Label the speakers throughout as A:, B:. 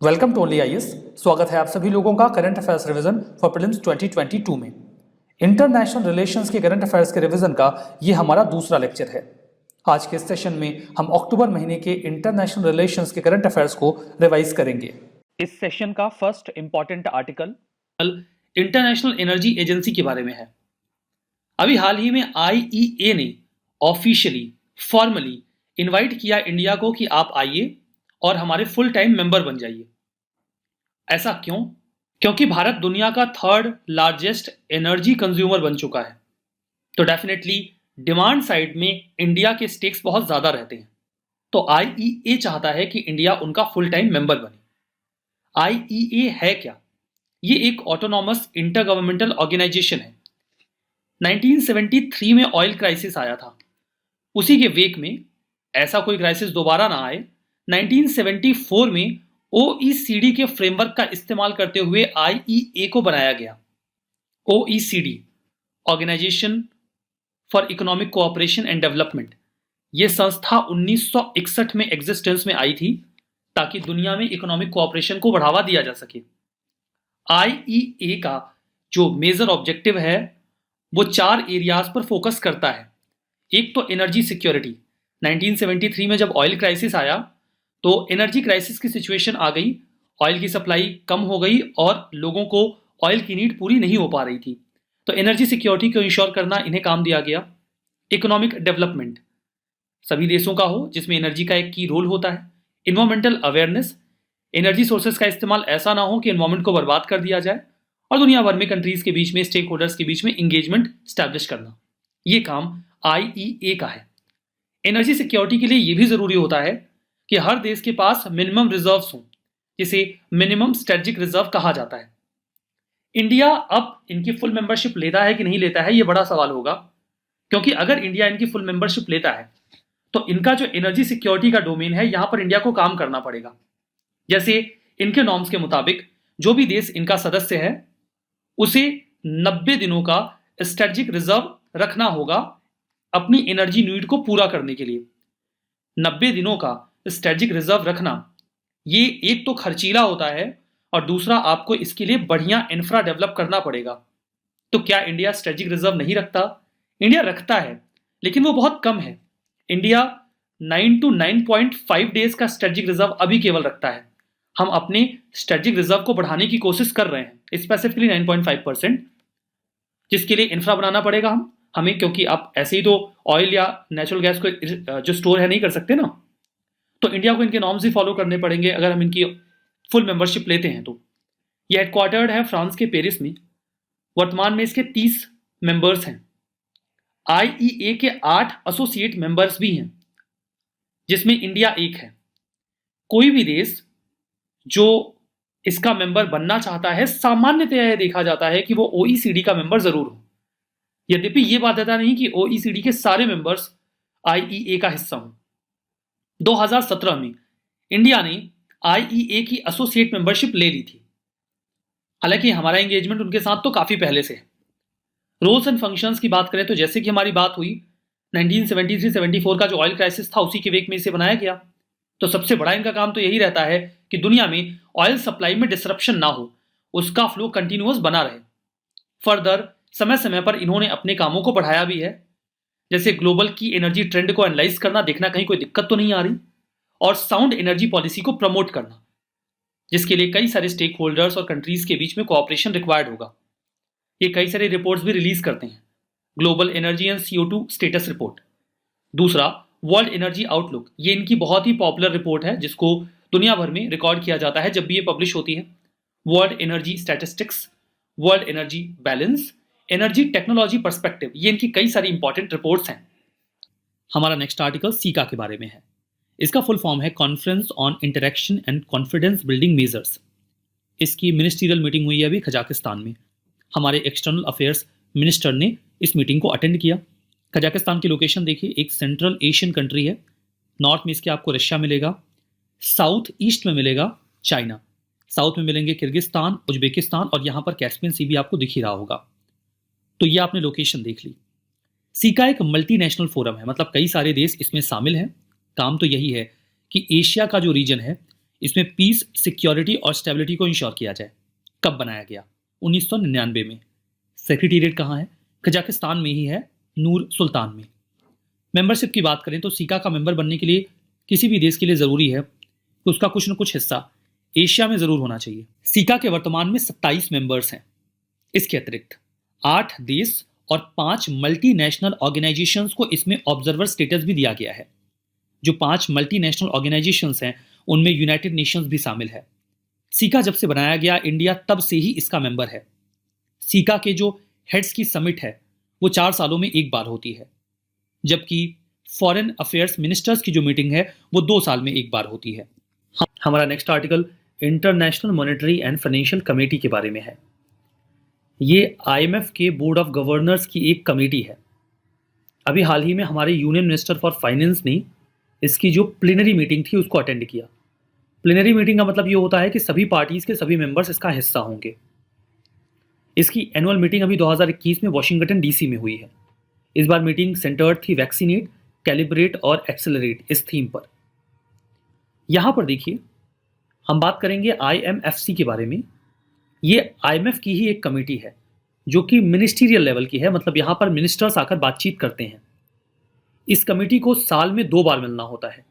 A: Welcome to only IAS. स्वागत है आप सभी लोगों का current affairs revision for prelims 2022 में। इंटरनेशनल रिलेशंस के करंट अफेयर्स के रिवीजन का ये हमारा दूसरा लेक्चर है। आज के इस सेशन में हम अक्टूबर महीने के इंटरनेशनल रिलेशंस के करंट अफेयर्स को रिवाइज करेंगे। इस सेशन का first important article international energy agency के बारे में है। अभी हाल ही में IEA ने ऑफिशियली फॉर्मली इनवाइट किया इंडिया को कि आप आइए और हमारे फुल टाइम मेंबर बन जाइए। ऐसा क्यों? क्योंकि भारत दुनिया का थर्ड लार्जेस्ट एनर्जी कंज्यूमर बन चुका है, तो डेफिनेटली डिमांड साइड में इंडिया के स्टेक्स बहुत ज्यादा रहते हैं। तो IEA चाहता है कि इंडिया उनका फुल टाइम मेंबर बने। IEA है क्या? ये एक ऑटोनॉमस इंटर गवर्नमेंटल ऑर्गेनाइजेशन है। 1973 में ऑयल क्राइसिस आया था, उसी के वेक में ऐसा कोई क्राइसिस दोबारा ना आए, 1974 में OECD के फ्रेमवर्क का इस्तेमाल करते हुए IEA को बनाया गया। OECD organisation for economic cooperation and development, यह संस्था 1961 में एग्जिस्टेंस में आई थी ताकि दुनिया में इकोनॉमिक कोऑपरेशन को बढ़ावा दिया जा सके। IEA का जो मेजर ऑब्जेक्टिव है वो 4 एरियाज पर फोकस करता है। एक तो एनर्जी सिक्योरिटी। 1973 में जब ऑयल क्राइसिस आया तो एनर्जी क्राइसिस की सिचुएशन आ गई, ऑयल की सप्लाई कम हो गई और लोगों को ऑयल की नीड पूरी नहीं हो पा रही थी, तो एनर्जी सिक्योरिटी को इंश्योर करना इन्हें काम दिया गया। इकोनॉमिक डेवलपमेंट सभी देशों का हो जिसमें एनर्जी का एक की रोल होता है। इन्वायरमेंटल अवेयरनेस, एनर्जी सोर्सेज का इस्तेमाल ऐसा ना हो कि एनवायरमेंट को बर्बाद कर दिया जाए, और दुनिया भर में कंट्रीज के बीच में, स्टेक होल्डर्स के बीच में इंगेजमेंट स्टैब्लिश करना, ये काम IEA का है। एनर्जी सिक्योरिटी के लिए यह भी जरूरी होता है कि हर देश के पास मिनिमम रिजर्व्स हों, जिसे मिनिमम स्ट्रेटेजिक रिजर्व कहा जाता है। इंडिया अब इनकी फुल मेंबरशिप लेता है कि नहीं लेता है, यह बड़ा सवाल होगा, क्योंकि अगर इंडिया इनकी फुल मेंबरशिप लेता है तो इनका जो एनर्जी सिक्योरिटी का डोमेन है यहां पर इंडिया को काम करना पड़ेगा। जैसे इनके नॉर्म्स के मुताबिक जो भी देश इनका सदस्य है उसे 90 दिनों का स्ट्रेटेजिक रिजर्व रखना होगा अपनी एनर्जी नीड को पूरा करने के लिए। 90 दिनों का स्ट्रेटेजिक रिजर्व रखना ये एक तो खर्चीला होता है और दूसरा आपको इसके लिए बढ़िया इंफ्रा डेवलप करना पड़ेगा। तो क्या इंडिया स्ट्रेटेजिक रिजर्व नहीं रखता? इंडिया रखता है, लेकिन वो बहुत कम है। इंडिया 9 to 9.5 डेज का स्ट्रेटेजिक रिजर्व अभी केवल रखता है। हम अपने स्ट्रेटेजिक रिजर्व को बढ़ाने की कोशिश कर रहे हैं, स्पेसिफिकली 9.5%, जिसके लिए इंफ्रा बनाना पड़ेगा हमें, क्योंकि आप ऐसे ही तो ऑयल या नेचुरल गैस को जो स्टोर है नहीं कर सकते ना, तो इंडिया को इनके नॉर्म्स ही फॉलो करने पड़ेंगे अगर हम इनकी फुल मेंबरशिप लेते हैं तो। यह हेडक्वार्टर्ड है फ्रांस के पेरिस में। वर्तमान में इसके 30 मेंबर्स हैं। IEA के 8 एसोसिएट मेंबर्स भी हैं, जिसमें इंडिया एक है। कोई भी देश जो इसका मेंबर बनना चाहता है, सामान्यतया यह देखा जाता है कि वो OECD का मेंबर जरूर हो। यद्यपि यह बाध्यता नहीं कि OECD के सारे मेंबर्स IEA का हिस्सा हों। 2017 में इंडिया ने IEA की एसोसिएट मेंबरशिप ले ली थी। हालांकि हमारा एंगेजमेंट उनके साथ तो काफी पहले से है। रोल्स एंड फंक्शंस की बात करें तो जैसे कि हमारी बात हुई 1973-74 का जो ऑयल क्राइसिस था उसी के वेक में इसे बनाया गया। तो सबसे बड़ा इनका काम तो यही रहता है कि दुनिया में ऑयल सप्लाई में डिसरप्शन ना हो, उसका फ्लो कंटिन्यूअस बना रहे। फर्दर समय समय पर इन्होंने अपने कामों को बढ़ाया भी है, जैसे ग्लोबल की एनर्जी ट्रेंड को एनालाइज करना, देखना कहीं कोई दिक्कत तो नहीं आ रही, और साउंड एनर्जी पॉलिसी को प्रमोट करना, जिसके लिए कई सारे स्टेक होल्डर्स और कंट्रीज के बीच में कोऑपरेशन रिक्वायर्ड होगा। ये कई सारे रिपोर्ट्स भी रिलीज करते हैं, global energy and CO2 status report. दूसरा, वर्ल्ड एनर्जी आउटलुक, ये इनकी बहुत ही पॉपुलर रिपोर्ट है जिसको दुनिया भर में रिकॉर्ड किया जाता है जब भी ये पब्लिश होती है। World energy statistics, world energy balance, energy technology perspective, ये इनकी कई सारी इंपॉर्टेंट रिपोर्ट्स हैं। हमारा नेक्स्ट आर्टिकल सीका के बारे में है। इसका फुल फॉर्म है conference on interaction and confidence building measures. इसकी मिनिस्ट्रियल मीटिंग हुई है अभी कजाकिस्तान में। हमारे एक्सटर्नल अफेयर्स मिनिस्टर ने इस मीटिंग को अटेंड किया। कजाकिस्तान की लोकेशन देखिए, एक सेंट्रल एशियन कंट्री है। नॉर्थ में इसके आपको रशिया मिलेगा, साउथ ईस्ट में मिलेगा चाइना, साउथ में मिलेंगे किर्गिस्तान, उज्बेकिस्तान, और यहाँ पर कैस्पियन सी भी आपको दिख ही रहा होगा। तो ये आपने लोकेशन देख ली। सीका एक मल्टीनेशनल फोरम है, मतलब कई सारे देश इसमें शामिल हैं। काम तो यही है कि एशिया का जो रीजन है इसमें पीस, सिक्योरिटी और स्टेबिलिटी को इंश्योर किया जाए। कब बनाया गया? 1999 में। सेक्रेटेरिएट कहाँ है? कजाकिस्तान में ही है, नूर सुल्तान में। मेंबरशिप की बात करें तो सीका का मेंबर बनने के लिए किसी भी देश के लिए ज़रूरी है कि उसका कुछ न कुछ हिस्सा एशिया में ज़रूर होना चाहिए। सीका के वर्तमान में 27 मेंबर्स हैं। इसके अतिरिक्त 8 देश और 5 मल्टीनेशनल ऑर्गेनाइजेशंस को इसमें ऑब्जर्वर स्टेटस भी दिया गया है। जो 5 मल्टीनेशनल ऑर्गेनाइजेशंस हैं उनमें यूनाइटेड नेशंस भी शामिल है। सीका जब से बनाया गया, इंडिया तब से ही इसका मेंबर है। सीका के जो हेड्स की समिट है वो 4 सालों में एक बार होती है, जबकि फॉरेन अफेयर्स मिनिस्टर्स की जो मीटिंग है वो 2 साल में एक बार होती है। हमारा next article international monetary and financial committee के बारे में है। ये आईएमएफ के बोर्ड ऑफ गवर्नर्स की एक कमेटी है। अभी हाल ही में हमारे यूनियन मिनिस्टर फॉर फाइनेंस ने इसकी जो प्लेनरी मीटिंग थी उसको अटेंड किया। प्लेनरी मीटिंग का मतलब ये होता है कि सभी पार्टीज के सभी मेंबर्स इसका हिस्सा होंगे। इसकी एनुअल मीटिंग अभी 2021 में वॉशिंगटन डीसी में हुई है। इस बार मीटिंग सेंटर्ड थी वैक्सीनेट, कैलिब्रेट और एक्सेलरेट इस थीम पर। यहां पर देखिए, हम बात करेंगे आईएमएफसी के बारे में। ये आईएमएफ की ही एक कमेटी है जो कि मिनिस्टीरियल लेवल की है, मतलब यहां पर मिनिस्टर्स आकर बातचीत करते हैं। इस कमेटी को साल में 2 बार मिलना होता है,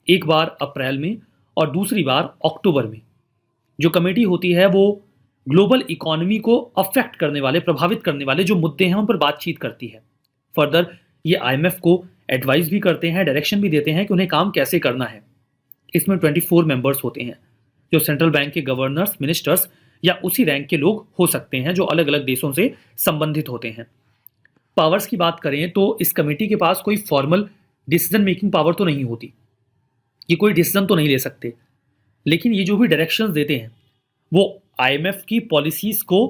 A: एक बार अप्रैल में और दूसरी बार अक्टूबर में। जो कमेटी होती है वो ग्लोबल इकोनॉमी को अफेक्ट करने वाले, प्रभावित करने वाले जो मुद्दे हैं उन पर बातचीत करती है। फर्दर ये आईएमएफ को एडवाइस भी करते हैं, डायरेक्शन भी देते हैं कि उन्हें काम कैसे करना है। इसमें 24 मेंबर्स होते हैं जो सेंट्रल बैंक के गवर्नर्स, मिनिस्टर्स या उसी रैंक के लोग हो सकते हैं जो अलग अलग देशों से संबंधित होते हैं। पावर्स की बात करें तो इस कमेटी के पास कोई फॉर्मल डिसीजन मेकिंग पावर तो नहीं होती, ये कोई डिसीजन तो नहीं ले सकते, लेकिन ये जो भी डायरेक्शंस देते हैं वो आईएमएफ की पॉलिसीज को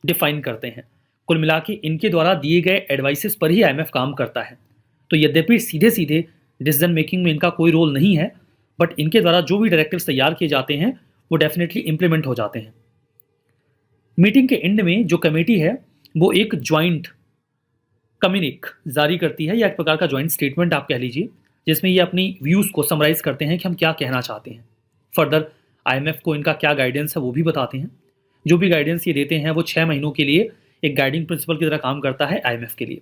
A: डिफाइन करते हैं। कुल मिला के इनके द्वारा दिए गए एडवाइसेस पर ही आईएमएफ काम करता है। तो यद्यपि सीधे सीधे डिसीजन मेकिंग में इनका कोई रोल नहीं है, बट इनके द्वारा जो भी डायरेक्टिव्स तैयार किए जाते हैं वो डेफिनेटली इंप्लीमेंट हो जाते हैं। मीटिंग के एंड में जो कमेटी है वो एक ज्वाइंट कम्युनिक जारी करती है, या एक प्रकार का ज्वाइंट स्टेटमेंट आप कह लीजिए, जिसमें ये अपनी व्यूज़ को समराइज करते हैं कि हम क्या कहना चाहते हैं। फर्दर आईएमएफ को इनका क्या गाइडेंस है वो भी बताते हैं। जो भी गाइडेंस ये देते हैं वो 6 महीनों के लिए एक गाइडिंग प्रिंसिपल की तरह काम करता है आईएमएफ के लिए।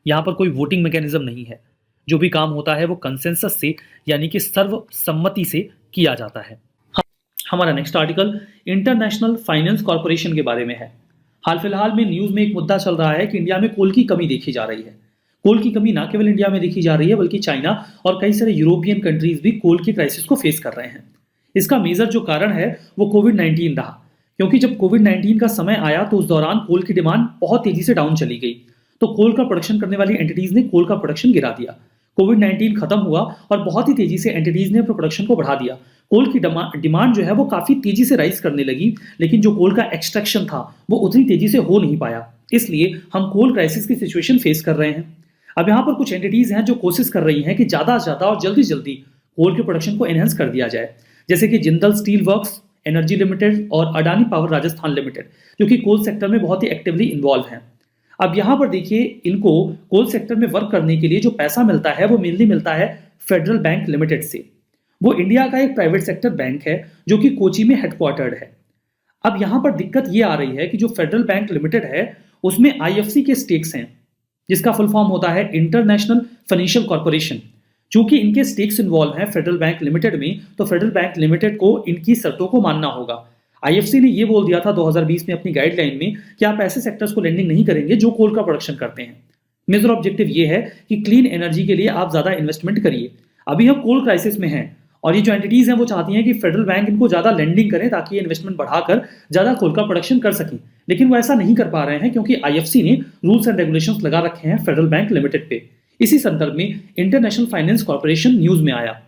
A: यहाँ पर कोई वोटिंग मैकेनिज्म नहीं है। जो भी काम होता है वो कंसेंसस से, यानी कि सर्वसम्मति से किया जाता है। हमारा next article international finance corporation के बारे में है। हाल फिलहाल में न्यूज़ में एक मुद्दा चल रहा है कि इंडिया में कोल की कमी देखी जा रही है। कोल की कमी ना केवल इंडिया में देखी जा रही है बल्कि चाइना और कई सारे यूरोपियन कंट्रीज भी कोल की क्राइसिस को फेस कर रहे हैं। इसका मेजर जो कारण है वो कोविड-19 रहा, क्योंकि जब कोविड-19 का समय आया तो उस दौरान कोल की डिमांड बहुत तेजी से डाउन चली गई, तो कोल का प्रोडक्शन करने वाली एंटिटीज ने कोल का प्रोडक्शन गिरा दिया। कोविड-19 खत्म हुआ और बहुत ही तेजी से एंटिटीज ने अपने प्रोडक्शन को बढ़ा दिया। कोल की डिमांड जो है वो काफी तेजी से राइज करने लगी, लेकिन जो कोल का एक्सट्रैक्शन था वो उतनी तेजी से हो नहीं पाया। इसलिए हम कोल क्राइसिस की सिचुएशन फेस कर रहे हैं। अब यहाँ पर कुछ एंटिटीज हैं जो कोशिश कर रही हैं कि ज्यादा से ज्यादा और जल्दी जल्दी कोल के प्रोडक्शन को एनहेंस कर दिया जाए, जैसे कि Jindal steel works, energy limited और अडानी पावर राजस्थान लिमिटेड, जो कि कोल सेक्टर में बहुत ही एक्टिवली इन्वॉल्व हैं। अब यहाँ पर देखिए, इनको कोल सेक्टर में वर्क करने के लिए जो पैसा मिलता है वो मेनली मिलता है फेडरल बैंक लिमिटेड से। वो इंडिया का एक प्राइवेट सेक्टर बैंक है जो कि कोची में हेडक्वार्टर्ड है। अब यहाँ पर दिक्कत ये आ रही है कि जो फेडरल बैंक लिमिटेड है उसमें आईएफसी के स्टेक्स हैं, जिसका फुल फॉर्म होता है इंटरनेशनल फाइनेंशियल कॉर्पोरेशन। चूंकि इनके स्टेक्स इन्वॉल्व हैं फेडरल बैंक लिमिटेड में, तो फेडरल बैंक लिमिटेड को इनकी शर्तों को मानना होगा। आईएफसी ने ये बोल दिया था 2020 में अपनी गाइडलाइन में कि आप ऐसे सेक्टर्स को लेंडिंग नहीं करेंगे जो कोल का प्रोडक्शन करते हैं। मेजर ऑब्जेक्टिव ये है कि क्लीन एनर्जी के लिए आप ज्यादा इन्वेस्टमेंट करिए। अभी हम कोल क्राइसिस में हैं और ये जो एंटिटीज हैं वो चाहती हैं कि फेडरल बैंक इनको ज्यादा लेंडिंग करें ताकि ये इन्वेस्टमेंट बढ़ाकर ज्यादा कोल का प्रोडक्शन कर सकें, लेकिन वो ऐसा नहीं कर पा रहे हैं क्योंकि आईएफसी ने रूल्स एंड रेगुलेशंस लगा रखे हैं फेडरल बैंक लिमिटेड पे। इसी संदर्भ में इंटरनेशनल फाइनेंस कॉर्पोरेशन न्यूज में आया।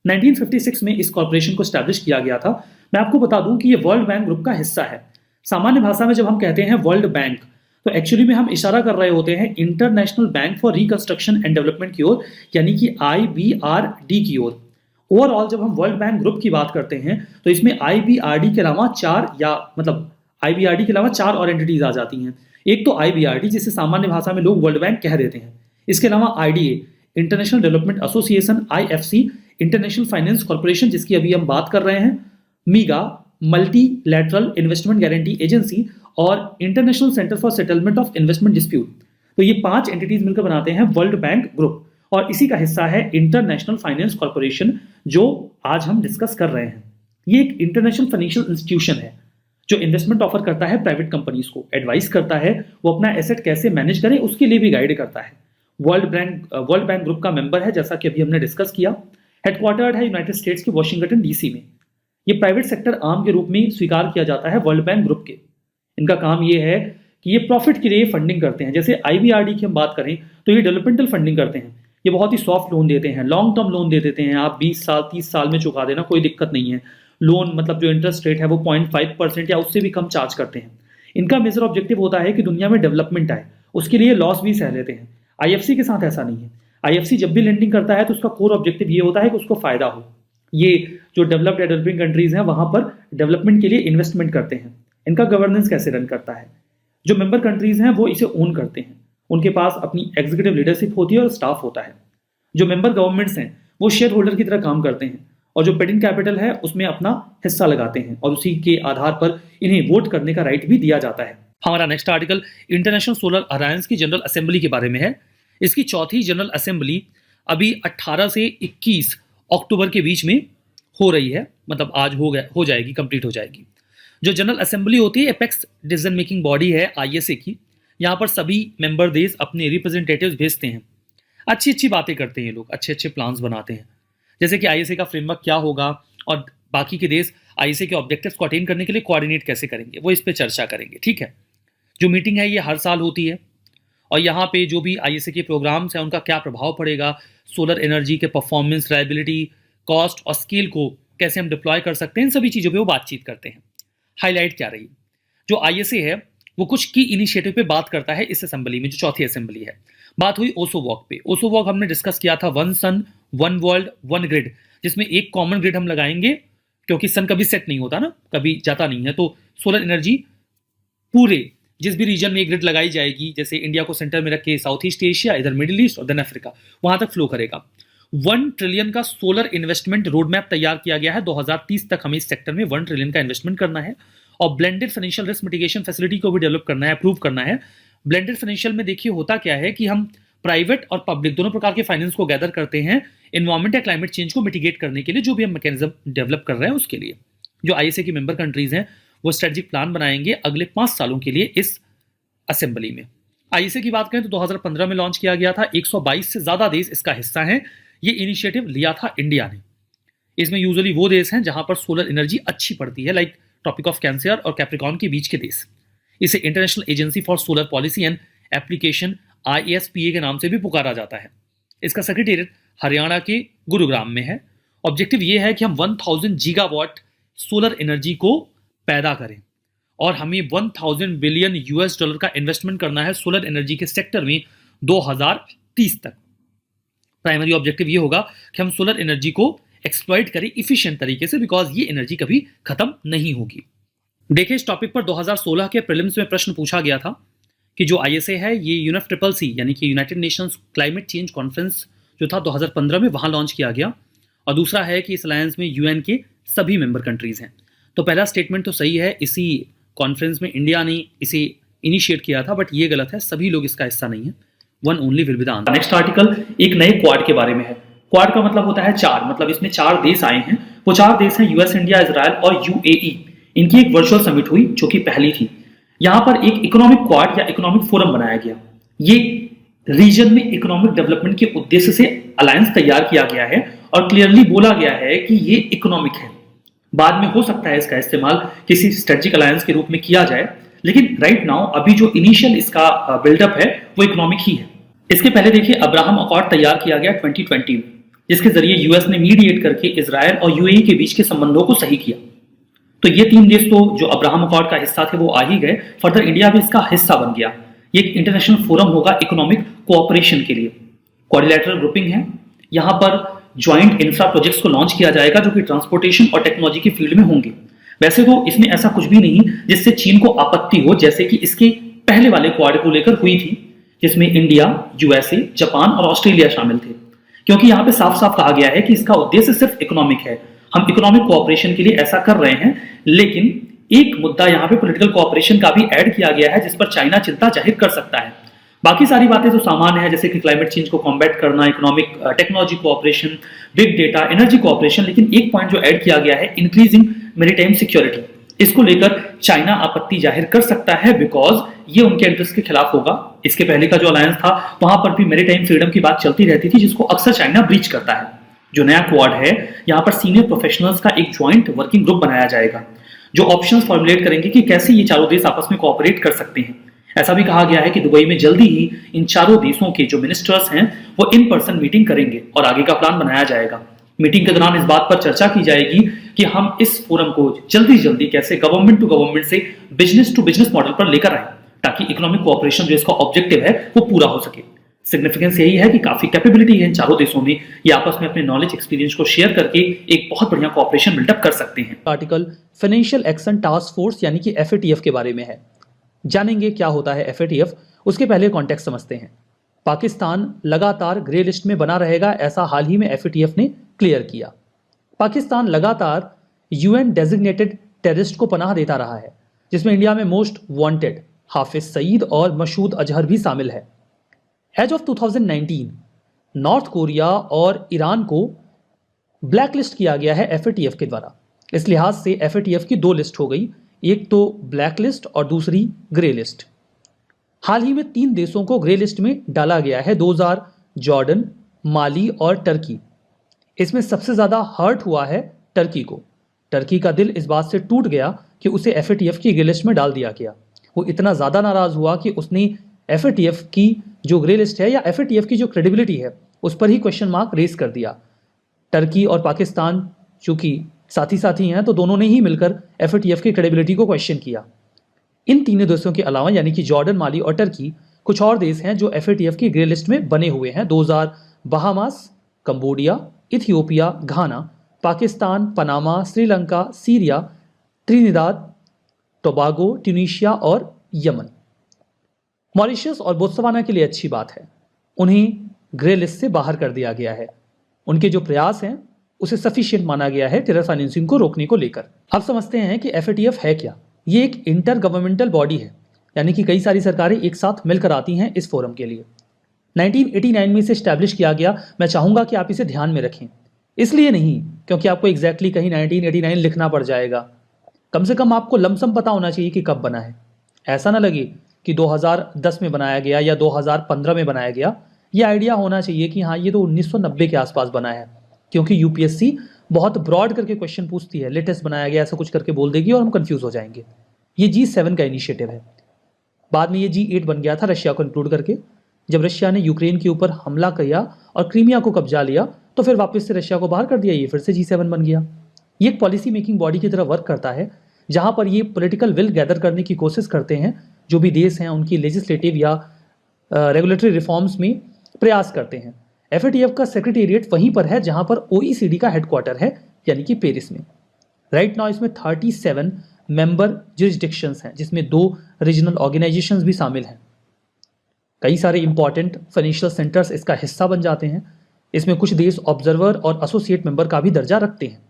A: 1956 में इस कॉर्पोरेशन को स्टैब्लिश किया गया था। मैं आपको बता दूं कि ये वर्ल्ड बैंक ग्रुप का हिस्सा है। सामान्य भाषा में जब हम कहते हैं वर्ल्ड बैंक, तो एक्चुअली में हम इशारा कर रहे होते हैं international bank for reconstruction and development की ओर, यानी कि IBRD की ओर। ओवरऑल जब हम वर्ल्ड बैंक ग्रुप की बात करते हैं तो इसमें IBRD के अलावा चार और एंटिटीज आ जाती हैं। एक तो IBRD, जिसे सामान्य भाषा में लोग वर्ल्ड बैंक कह देते हैं। इसके अलावा IDA, international development association, IFC, international finance corporation, जिसकी अभी हम बात कर रहे हैं, मीगा, मल्टीलैटरल इन्वेस्टमेंट गारंटी एजेंसी और international centre for settlement of investment dispute. तो ये 5 एंटिटीज मिलकर बनाते हैं वर्ल्ड बैंक ग्रुप, और इसी का हिस्सा है इंटरनेशनल फाइनेंस कॉर्पोरेशन, जो आज हम डिस्कस कर रहे हैं। ये एक इंटरनेशनल फाइनेंशियल इंस्टीट्यूशन है जो इन्वेस्टमेंट ऑफर करता है प्राइवेट कंपनीज को, एडवाइस करता है वो अपना एसेट कैसे मैनेज करें उसके लिए भी गाइड करता है। वर्ल्ड बैंक ग्रुप का मेंबर है, जैसा कि अभी हमने डिस्कस किया। हेडक्वार्टर्ड है यूनाइटेड स्टेट्स के वॉशिंगटन डीसी में। ये प्राइवेट सेक्टर आर्म के रूप में स्वीकार किया जाता है वर्ल्ड बैंक ग्रुप के। इनका काम ये है कि ये प्रॉफिट के लिए फंडिंग करते हैं। जैसे IBRD की हम बात करें तो ये डेवलपमेंटल फंडिंग करते हैं। ये बहुत ही सॉफ्ट लोन देते हैं, लॉन्ग टर्म लोन दे देते हैं, आप 20 साल 30 साल में चुका देना, कोई दिक्कत नहीं है। लोन मतलब जो इंटरेस्ट रेट है वो 0.5% या उससे भी कम चार्ज करते हैं। इनका मेजर ऑब्जेक्टिव होता है कि दुनिया में डेवलपमेंट आए, उसके लिए लॉस भी सह लेते हैं। IFC के साथ ऐसा नहीं है। IFC जब भी लेंडिंग करता है तो उसका कोर ऑब्जेक्टिव ये होता है कि उसको फायदा हो। ये जो डेवलप्ड या डेवलपिंग कंट्रीज हैं वहां पर डेवलपमेंट के लिए इन्वेस्टमेंट करते हैं। इनका गवर्नेंस कैसे रन करता है, जो मेंबर कंट्रीज हैं वो इसे ओन करते हैं, उनके पास अपनी एग्जीक्यूटिव लीडरशिप होती है और स्टाफ होता है। जो मेंबर गवर्नमेंट्स हैं वो शेयर होल्डर की तरह काम करते हैं, और जो पेडिंग कैपिटल है उसमें अपना हिस्सा लगाते हैं, और उसी के आधार पर इन्हें वोट करने का राइट भी दिया जाता है। हमारा next article international solar alliance की जनरल असेंबली के बारे में है। इसकी चौथी जनरल असेंबली अभी 18 से 21 अक्टूबर के बीच में हो रही है, मतलब आज हो जाएगी, कंप्लीट हो जाएगी। जो जनरल असेंबली होती है एपेक्स डिसीजन मेकिंग बॉडी है ISA की। यहाँ पर सभी मेंबर देश अपने रिप्रेजेंटेटिव्स भेजते हैं, अच्छी अच्छी बातें करते हैं, लोग अच्छे अच्छे प्लान्स बनाते हैं, जैसे कि ISA का फ्रेमवर्क क्या होगा और बाकी के देश ISA के ऑब्जेक्टिव्स को अटेन करने के लिए कोऑर्डिनेट कैसे करेंगे, वो इस पे चर्चा करेंगे। ठीक है, जो मीटिंग है ये हर साल होती है, और यहाँ पे जो भी ISA के प्रोग्राम्स हैं उनका क्या प्रभाव पड़ेगा, सोलर एनर्जी के परफॉर्मेंस, लायबिलिटी, कॉस्ट और स्केल को कैसे हम डिप्लॉय कर सकते हैं, इन सभी चीज़ों पे वो बातचीत करते हैं। हाईलाइट क्या रही, जो ISA है वो कुछ की इनिशिएटिव पे बात करता है इस असेंबली में, जो चौथी असेंबली है। बात हुई ओसो वॉक पे। ओसो वॉक हमने डिस्कस किया था, 1 सन 1 वर्ल्ड 1 ग्रिड, जिसमें एक कॉमन ग्रिड हम लगाएंगे, क्योंकि सन कभी सेट नहीं होता ना, कभी जाता नहीं है, तो सोलर एनर्जी पूरे जिस भी रीजन में एक ग्रिड लगाई जाएगी, जैसे इंडिया को सेंटर में रख के साउथ ईस्ट एशिया, इधर मिडिल ईस्ट और देन अफ्रीका, वहां तक फ्लो करेगा। 1 ट्रिलियन का सोलर इन्वेस्टमेंट रोड मैप तैयार किया गया है। 2030 तक हमें इस सेक्टर में 1 ट्रिलियन का इन्वेस्टमेंट करना है, और blended financial risk mitigation facility को भी डेवलप करना है, अप्रूव करना है। ब्लेंडेड फाइनेंशियल में देखिए होता क्या है कि हम प्राइवेट और पब्लिक दोनों प्रकार के फाइनेंस को गैदर करते हैं एनवायरमेंट या क्लाइमेट चेंज को मिटिगेट करने के लिए, जो भी हम मैकेनिज्म डेवलप कर रहे हैं उसके लिए। जो ISA की मेंबर कंट्रीज हैं वो स्ट्रेटेजिक प्लान बनाएंगे अगले 5 सालों के लिए इस असेंबली में। ISA की बात करें तो 2015 में लॉन्च किया गया था, 122 से ज्यादा देश इसका हिस्सा हैं। ये इनिशिएटिव लिया था इंडिया ने। इसमें यूजुअली वो देश हैं जहां पर सोलर एनर्जी अच्छी पड़ती है, लाइक ट्रॉपिक ऑफ कैंसर और कैप्रिकॉर्न के बीच के देश। इसे international agency for solar policy and application IASPA के नाम से भी पुकारा जाता है। इसका सेक्रेटेरिएट हरियाणा के गुरुग्राम में है। ऑब्जेक्टिव ये है कि हम 1000 गीगावाट सोलर एनर्जी को पैदा करें, और हमें $1000 बिलियन का इन्वेस्टमेंट करना है सोलर एनर्जी के सेक्टर में 2030 तक। प्राइमरी ऑब्जेक्टिव ये होगा कि हम सोलर एनर्जी को एक्सप्लॉइट करें इफिशिएंट तरीके से, बिकॉज ये एनर्जी कभी खत्म नहीं होगी। देखिए, इस टॉपिक पर 2016 के प्रीलिम्स में प्रश्न पूछा गया था कि जो ISA है ये UNFCCC यानी कि United Nations climate change conference जो था 2015 में, वहां लॉन्च किया गया, और दूसरा है कि इस अलायंस में UN के सभी मेंबर कंट्रीज हैं। तो पहला स्टेटमेंट तो सही है, इसी कॉन्फ्रेंस में इंडिया ने इसे इनिशिएट किया था, बट ये गलत है, सभी लोग इसका हिस्सा नहीं है। 1 only will be the answer. Next article एक नए क्वाड के बारे में है। क्वाड का मतलब होता है 4, मतलब इसमें 4 देश आए हैं। वो 4 देश हैं US, इंडिया, इजराइल और UAE। इनकी एक वर्चुअल समिट हुई जो कि पहली थी। यहां पर एक इकोनॉमिक क्वाड या इकोनॉमिक फोरम बनाया गया। ये रीजन में इकोनॉमिक डेवलपमेंट के उद्देश्य से अलायंस तैयार किया गया है, और क्लियरली बोला गया है कि ये इकोनॉमिक है। बाद में हो सकता है इसका इस्तेमाल किसी स्ट्रेटेजिक अलायंस के रूप में किया जाए, लेकिन राइट नाउ अभी जो इनिशियल इसका बिल्डअप है वो इकोनॉमिक ही है। इसके पहले देखिए अब्राहम अकॉर्ड तैयार किया गया 2020 में, जिसके जरिए US ने मीडिएट करके इजराइल और UAE के बीच के संबंधों को सही किया। तो ये 3 देश तो जो अब्राहम अकॉर्ड का हिस्सा थे वो आ ही गए, फर्दर इंडिया भी इसका हिस्सा बन गया। ये एक इंटरनेशनल फोरम होगा इकोनॉमिक कोऑपरेशन के लिए। क्वाड्रिलैटरल ग्रुपिंग है, यहाँ पर ज्वाइंट इंफ्रा प्रोजेक्ट्स को लॉन्च किया जाएगा जो कि ट्रांसपोर्टेशन और टेक्नोलॉजी के फील्ड में होंगे। वैसे तो इसमें ऐसा कुछ भी नहीं जिससे चीन को आपत्ति हो, जैसे कि इसके पहले वाले क्वाड को लेकर हुई थी, जिसमें इंडिया, USA, जापान और ऑस्ट्रेलिया शामिल थे, क्योंकि यहाँ पे साफ साफ कहा गया है कि इसका उद्देश्य सिर्फ इकोनॉमिक है। हम इकोनॉमिक कोऑपरेशन के लिए ऐसा कर रहे हैं, लेकिन एक मुद्दा यहाँ पे पॉलिटिकल कोऑपरेशन का भी ऐड किया गया है जिस पर चाइना चिंता जाहिर कर सकता है। बाकी सारी बातें जो सामान्य है, जैसे कि क्लाइमेट चेंज को कॉम्बैट करना, economic technology cooperation, big data, energy cooperation, लेकिन एक पॉइंट जो ऐड किया गया है, इंक्रीजिंग मैरीटाइम सिक्योरिटी, इसको लेकर चाइना आपत्ति जाहिर कर सकता है बिकॉज ये उनके इंटरेस्ट के खिलाफ होगा। इसके पहले का जो अलायंस था वहां पर भी मैरीटाइम फ्रीडम की बात चलती रहती थी, जिसको अक्सर चाइना ब्रीच करता है। जो नया क्वाड है, यहाँ पर सीनियर प्रोफेशनल्स का एक ज्वाइंट वर्किंग ग्रुप बनाया जाएगा जो ऑप्शंस फॉर्मुलेट करेंगे कि कैसे ये चारों देश आपस में कोऑपरेट कर सकते हैं। ऐसा भी कहा गया है कि दुबई में जल्दी ही इन चारों देशों के जो मिनिस्टर्स हैं वो इन पर्सन मीटिंग करेंगे और आगे का प्लान बनाया जाएगा। मीटिंग के दौरान इस बात पर चर्चा की जाएगी कि हम इस फोरम को जल्दी कैसे गवर्नमेंट टू गवर्नमेंट से बिजनेस टू बिजनेस मॉडल पर लेकर आए, ताकि इकोनॉमिक कोऑपरेशन जो इसका ऑब्जेक्टिव है वो पूरा हो सके। सिग्निफिकेंस यही है कि काफी कैपेबिलिटी है इन चारों देशों में, ये आपस में अपने नॉलेज एक्सपीरियंस को शेयर करके एक बहुत बढ़िया कोऑपरेशन बिल्डअप कर सकते हैं। Article financial action task force यानी कि FATF के बारे में है। जानेंगे क्या होता है FATF, उसके पहले कॉन्टेक्स्ट समझते हैं। पाकिस्तान लगातार ग्रे लिस्ट में बना रहेगा, ऐसा हाल ही में FATF ने क्लियर किया। पाकिस्तान लगातार UN डेजिग्नेटेड टेररिस्ट को पनाह देता रहा है, जिसमें इंडिया में मोस्ट वांटेड हाफिज सईद और मसूद अजहर भी शामिल है। एज ऑफ 2019 नॉर्थ कोरिया और ईरान को ब्लैक लिस्ट किया गया है FATF के द्वारा। इस लिहाज से FATF की 2 लिस्ट हो गई, एक तो ब्लैक लिस्ट और दूसरी ग्रे लिस्ट। हाल ही में 3 देशों को ग्रे लिस्ट में डाला गया है, 2000 जॉर्डन, माली और टर्की। इसमें सबसे ज्यादा हर्ट हुआ है टर्की को। टर्की का दिल इस बात से टूट गया कि उसे FATF की ग्रे लिस्ट में डाल दिया गया। वो इतना ज्यादा नाराज हुआ कि उसने FATF की जो ग्रे लिस्ट है या FATF की जो क्रेडिबिलिटी है उस पर ही क्वेश्चन मार्क रेस कर दिया। टर्की और पाकिस्तान चूंकि साथी साथी हैं, तो दोनों ने ही मिलकर FATF की क्रेडिबिलिटी को क्वेश्चन किया। इन तीनों देशों के अलावा यानी कि जॉर्डन, माली और टर्की, कुछ और देश हैं जो FATF की ग्रे लिस्ट में बने हुए हैं। 2000 Bahamas, Cambodia, Ethiopia, Ghana, Pakistan, Panama, Sri Lanka, Syria, Trinidad Tobago, Tunisia और यमन। मॉरिशस और बोत्सवाना के लिए अच्छी बात है, उन्हें ग्रे लिस्ट से बाहर कर दिया गया है। उनके जो प्रयास हैं उसे सफिशिएंट माना गया है टेरर फाइनेंसिंग को रोकने को लेकर। अब समझते हैं कि FATF है क्या। ये एक इंटर गवर्नमेंटल बॉडी है, यानी कि कई सारी सरकारें एक साथ मिलकर आती हैं इस फोरम के लिए। 1989 में इसे स्टैब्लिश किया गया। मैं चाहूंगा कि आप इसे ध्यान में रखें, इसलिए नहीं क्योंकि आपको एग्जैक्टली कहीं 1989 लिखना पड़ जाएगा। कम से कम आपको लमसम पता होना चाहिए कि कब बना है। ऐसा ना लगे कि 2010 में बनाया गया या 2015 में बनाया गया। ये आइडिया होना चाहिए कि हाँ, ये तो 1990 के आसपास बना है, क्योंकि UPSC बहुत ब्रॉड करके क्वेश्चन पूछती है। लेटेस्ट बनाया गया ऐसा कुछ करके बोल देगी और हम कंफ्यूज हो जाएंगे। ये G7 का इनिशिएटिव है। बाद में ये G8 बन गया था रशिया को इंक्लूड करके। जब रशिया ने यूक्रेन के ऊपर हमला किया और क्रीमिया को कब्जा लिया तो फिर वापस से रशिया को बाहर कर दिया, ये फिर से G7 बन गया। ये एक पॉलिसी मेकिंग बॉडी की तरह वर्क करता है, जहां पर ये पॉलिटिकल विल गैदर करने की कोशिश करते हैं। जो भी देश हैं उनकी लेजिस्लेटिव या रेगुलेटरी रिफॉर्म्स में प्रयास करते हैं। FATF का सेक्रेटेरिएट वहीं पर है जहां पर OECD का हेडक्वार्टर है, यानी कि पेरिस में। राइट नाउ इसमें 37 मेंबर जुरिस्डिक्शंस हैं, जिसमें 2 रीजनल ऑर्गेनाइजेशंस भी शामिल हैं। कई सारे इंपॉर्टेंट फाइनेंशियल सेंटर्स इसका हिस्सा बन जाते हैं। इसमें कुछ देश ऑब्जर्वर और एसोसिएट मेंबर का भी दर्जा रखते हैं।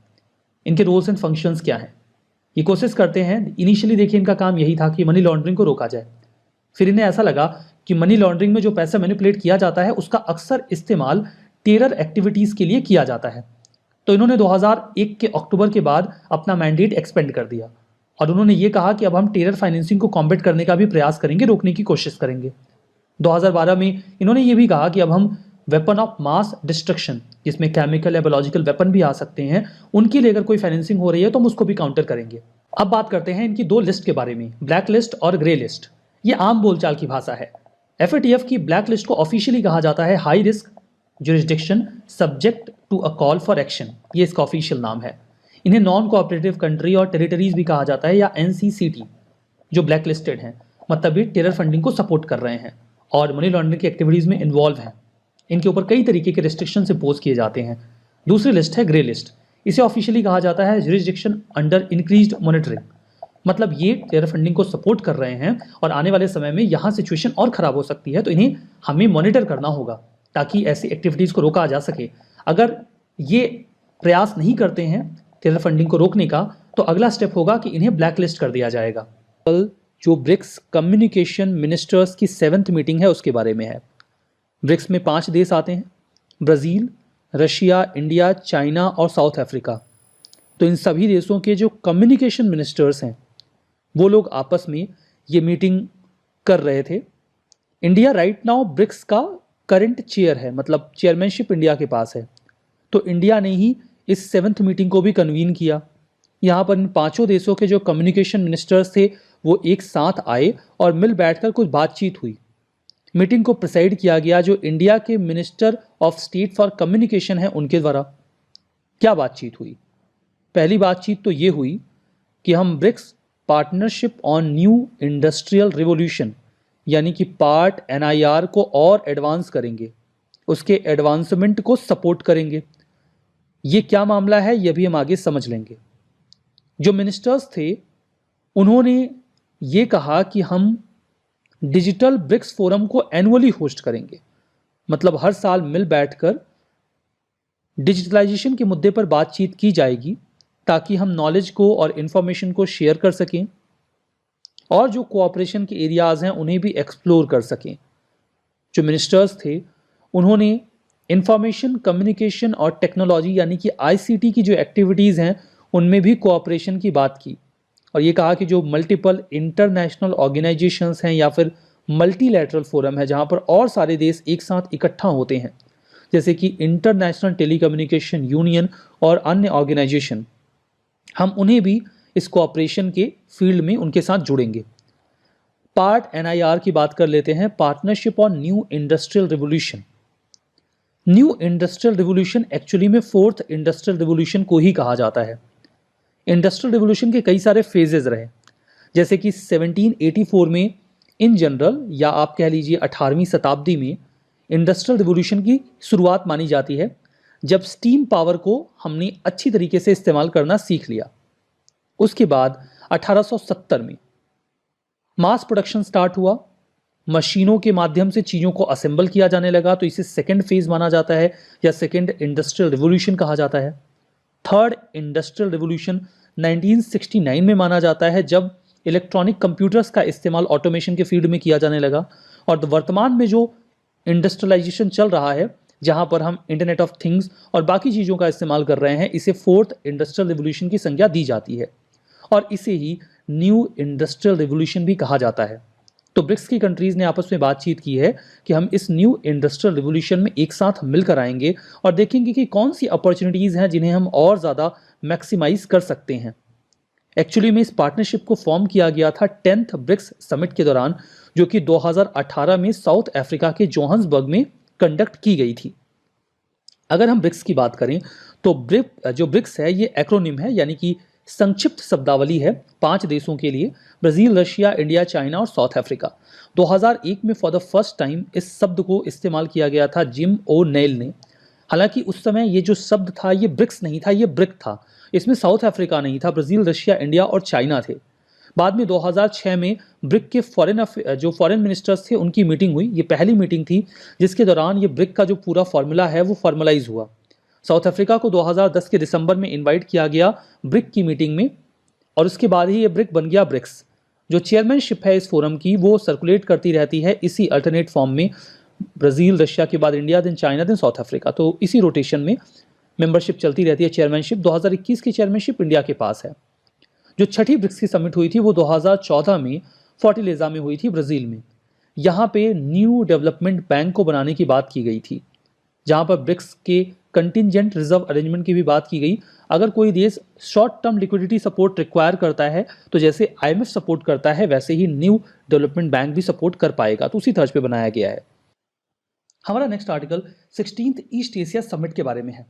A: इनके रोल्स एंड फंक्शंस क्या हैं? ये कोशिश करते हैं, इनिशियली देखिए इनका काम यही था कि मनी लॉन्ड्रिंग को रोका जाए। फिर इन्हें ऐसा लगा कि मनी लॉन्ड्रिंग में जो पैसा मैनिपुलेट किया जाता है उसका अक्सर इस्तेमाल टेरर एक्टिविटीज़ के लिए किया जाता है। तो इन्होंने 2001 के अक्टूबर के बाद अपना मैंडेट एक्सपेंड कर दिया और उन्होंने ये कहा कि अब हम टेरर फाइनेंसिंग को कॉम्बैट करने का भी प्रयास करेंगे, रोकने की कोशिश करेंगे। 2012 में इन्होंने ये भी कहा कि अब हम वेपन ऑफ मास डिस्ट्रक्शन, जिसमें केमिकल या बायोलॉजिकल वेपन भी आ सकते हैं, उनके लिए अगर कोई फाइनेंसिंग हो रही है तो हम उसको भी काउंटर करेंगे। अब बात करते हैं इनकी 2 लिस्ट के बारे में, ब्लैक लिस्ट और ग्रे लिस्ट। ये आम बोलचाल की भाषा है। FATF की ब्लैक लिस्ट को ऑफिशियली कहा जाता है high risk jurisdiction subject to a call for action, ये इसका ऑफिशियल नाम है। इन्हें नॉन कोऑपरेटिव कंट्री और टेरिटरीज भी कहा जाता है या NCCT, जो ब्लैक लिस्टेड हैं, मतलब ये टेरर फंडिंग को सपोर्ट कर रहे हैं और मनी लॉन्ड्रिंग की एक्टिविटीज़ में इन्वॉल्व हैं। इनके ऊपर कई तरीके के रिस्ट्रिक्शन इम्पोज किए जाते हैं। दूसरी लिस्ट है ग्रे लिस्ट। इसे ऑफिशियली कहा जाता है जुरिस्डिक्शन अंडर इंक्रीज्ड मॉनिटरिंग, मतलब ये टेरर फंडिंग को सपोर्ट कर रहे हैं और आने वाले समय में यहाँ सिचुएशन और ख़राब हो सकती है, तो इन्हें हमें मॉनिटर करना होगा ताकि ऐसी एक्टिविटीज़ को रोका जा सके। अगर ये प्रयास नहीं करते हैं टेरर फंडिंग को रोकने का, तो अगला स्टेप होगा कि इन्हें ब्लैकलिस्ट कर दिया जाएगा। कल जो ब्रिक्स कम्युनिकेशन मिनिस्टर्स की 7th मीटिंग है उसके बारे में है। ब्रिक्स में 5 देश आते हैं, ब्राज़ील, रशिया, इंडिया, चाइना और साउथ अफ्रीका। तो इन सभी देशों के जो कम्युनिकेशन मिनिस्टर्स हैं वो लोग आपस में ये मीटिंग कर रहे थे। इंडिया राइट नाउ ब्रिक्स का करंट चेयर है, मतलब चेयरमैनशिप इंडिया के पास है। तो इंडिया ने ही इस 7th मीटिंग को भी कन्वीन किया। यहाँ पर इन 5 देशों के जो कम्युनिकेशन मिनिस्टर्स थे वो एक साथ आए और मिल बैठकर कुछ बातचीत हुई। मीटिंग को प्रिसाइड किया गया जो इंडिया के minister of state for communication है उनके द्वारा। क्या बातचीत हुई? पहली बातचीत तो ये हुई कि हम BRICS partnership on new industrial revolution यानी कि पार्ट NIR को और एडवांस करेंगे, उसके एडवांसमेंट को सपोर्ट करेंगे। ये क्या मामला है ये भी हम आगे समझ लेंगे। जो मिनिस्टर्स थे उन्होंने ये कहा कि हम डिजिटल ब्रिक्स फोरम को एनुअली होस्ट करेंगे, मतलब हर साल मिल बैठकर डिजिटलाइजेशन के मुद्दे पर बातचीत की जाएगी ताकि हम नॉलेज को और इंफॉर्मेशन को शेयर कर सकें और जो कोऑपरेशन के एरियाज हैं उन्हें भी एक्सप्लोर कर सकें। जो मिनिस्टर्स थे उन्होंने इंफॉर्मेशन कम्युनिकेशन और टेक्नोलॉजी यानी कि ICT की जो एक्टिविटीज़ हैं उनमें भी कोऑपरेशन की बात की और ये कहा कि जो मल्टीपल इंटरनेशनल ऑर्गेनाइजेशंस हैं या फिर मल्टीलैटरल फोरम है जहाँ पर और सारे देश एक साथ इकट्ठा होते हैं, जैसे कि इंटरनेशनल टेलीकम्युनिकेशन यूनियन और अन्य ऑर्गेनाइजेशन, हम उन्हें भी इस कोऑपरेशन के फील्ड में उनके साथ जुड़ेंगे। पार्ट NIR की बात कर लेते हैं, partnership on new industrial revolution. New industrial revolution actually में 4th इंडस्ट्रियल रिवोल्यूशन को ही कहा जाता है। इंडस्ट्रियल रिवोल्यूशन के कई सारे फेजेस रहे, जैसे कि 1784 में इन जनरल या आप कह लीजिए 18वीं शताब्दी में इंडस्ट्रियल रिवोल्यूशन की शुरुआत मानी जाती है जब स्टीम पावर को हमने अच्छी तरीके से इस्तेमाल करना सीख लिया। उसके बाद 1870 में मास प्रोडक्शन स्टार्ट हुआ, मशीनों के माध्यम से चीज़ों को असेंबल किया जाने लगा, तो इसे सेकेंड फेज माना जाता है या सेकेंड इंडस्ट्रियल रिवोल्यूशन कहा जाता है। थर्ड इंडस्ट्रियल रिवोल्यूशन 1969 में माना जाता है जब इलेक्ट्रॉनिक कंप्यूटर्स का इस्तेमाल ऑटोमेशन के फील्ड में किया जाने लगा। और वर्तमान में जो इंडस्ट्रियलाइजेशन चल रहा है जहां पर हम इंटरनेट ऑफ थिंग्स और बाकी चीज़ों का इस्तेमाल कर रहे हैं, इसे 4th इंडस्ट्रियल रिवोल्यूशन की संज्ञा दी जाती है और इसे ही न्यू इंडस्ट्रियल रिवोल्यूशन भी कहा जाता है। तो ब्रिक्स की कंट्रीज ने आपस में बातचीत की है कि हम इस न्यू इंडस्ट्रियल रिवोल्यूशन में एक साथ मिलकर आएंगे और देखेंगे कि कौन सी अपॉर्चुनिटीज़ हैं जिन्हें हम और ज़्यादा मैक्सिमाइज कर सकते हैं। एक्चुअली में इस पार्टनरशिप को फॉर्म किया गया था 10th ब्रिक्स समिट के दौरान, जो कि 2018 में साउथ अफ्रीका के जोहान्सबर्ग में कंडक्ट की गई थी। अगर हम ब्रिक्स की बात करें तो जो ब्रिक्स है ये एक्रोनिम है, यानी कि संक्षिप्त शब्दावली है 5 देशों के लिए, ब्राजील, रशिया, इंडिया, चाइना और साउथ अफ्रीका। 2001 में फॉर द फर्स्ट टाइम इस शब्द को इस्तेमाल किया गया था जिम ओ'नेल ने। हालांकि उस समय ये जो शब्द था ये ब्रिक्स नहीं था, ये ब्रिक था। इसमें साउथ अफ्रीका नहीं था, ब्राजील, रशिया, इंडिया और चाइना थे। बाद में 2006 में ब्रिक के फॉरेन मिनिस्टर्स थे उनकी मीटिंग हुई। ये पहली मीटिंग थी जिसके दौरान ये ब्रिक का जो पूरा फॉर्मूला है वो फॉर्मलाइज हुआ। साउथ अफ्रीका को 2010 के दिसंबर में इनवाइट किया गया ब्रिक की मीटिंग में और उसके बाद ही ये ब्रिक बन गया ब्रिक्स। जो चेयरमैनशिप है इस फोरम की वो सर्कुलेट करती रहती है इसी अल्टरनेट फॉर्म में, ब्राज़ील, रशिया के बाद India, then China, then South Africa. तो इसी रोटेशन में मेंबरशिप चलती रहती है। चेयरमैनशिप 2021 की चेयरमैनशिप इंडिया के पास है। जो छठी ब्रिक्स की समिट हुई थी वो 2014 में फोर्टिलेजा में हुई थी, ब्राज़ील में। यहाँ पे न्यू डेवलपमेंट बैंक को बनाने की बात की गई थी, जहाँ पर ब्रिक्स के कंटिजेंट रिजर्व अरेंजमेंट की भी बात की गई। अगर कोई देश short term liquidity support require करता है तो जैसे IMF सपोर्ट करता है वैसे ही न्यू डेवलपमेंट बैंक भी सपोर्ट कर पाएगा, तो उसी तर्ज पे बनाया गया है। हमारा next article 16th east Asia summit के बारे में है।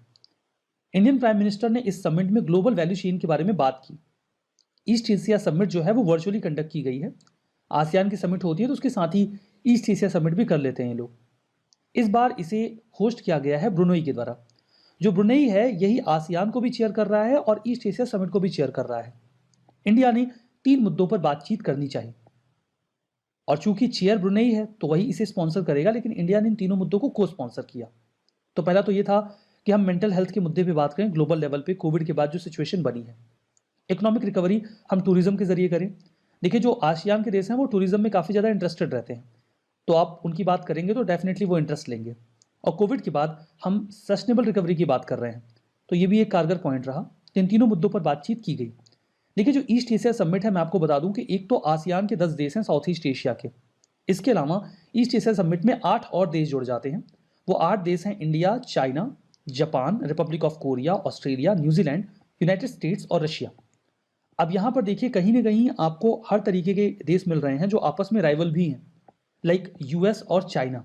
A: इंडियन प्राइम मिनिस्टर ने इस समिट में ग्लोबल वैल्यू चेन के बारे में बात की। ईस्ट एशिया समिट जो है वो वर्चुअली कंडक्ट की गई है। आसियान की समिट होती है तो उसके साथ ही ईस्ट एशिया समिट भी कर लेते हैं लोग। इस बार इसे होस्ट किया गया है ब्रुनई के द्वारा। जो ब्रुनई है यही आसियान को भी चेयर कर रहा है और ईस्ट एशिया समिट को भी चेयर कर रहा है। इंडिया ने 3 मुद्दों पर बातचीत करनी चाहिए और चूंकि चेयर ब्रुनई है तो वही इसे स्पॉन्सर करेगा, लेकिन इंडिया ने इन तीनों मुद्दों को को स्पॉन्सर किया। तो पहला तो ये था कि हम मेंटल हेल्थ के मुद्दे पे बात करें ग्लोबल लेवल पे कोविड के बाद जो सिचुएशन बनी है। इकोनॉमिक रिकवरी हम टूरिज्म के जरिए करें। देखिए जो आसियान के देश हैं वो टूरिज्म में काफ़ी ज़्यादा इंटरेस्टेड रहते हैं, तो आप उनकी बात करेंगे तो डेफिनेटली वो इंटरेस्ट लेंगे। और कोविड के बाद हम सस्टेनेबल रिकवरी की बात कर रहे हैं, तो ये भी एक कारगर पॉइंट रहा। इन तीनों मुद्दों पर बातचीत की गई। देखिए जो ईस्ट एशिया समिट है, मैं आपको बता दूं कि एक तो आसियान के 10 देश हैं साउथ ईस्ट एशिया के, इसके अलावा ईस्ट एशिया समिट में 8 और देश जुड़ जाते हैं। वो 8 देश हैं India, China, Japan, Republic of Korea, Australia, New Zealand, United states और रशिया। अब यहाँ पर देखिए कहीं ना कहीं आपको हर तरीके के देश मिल रहे हैं जो आपस में राइवल भी हैं, लाइक यूएस और चाइना।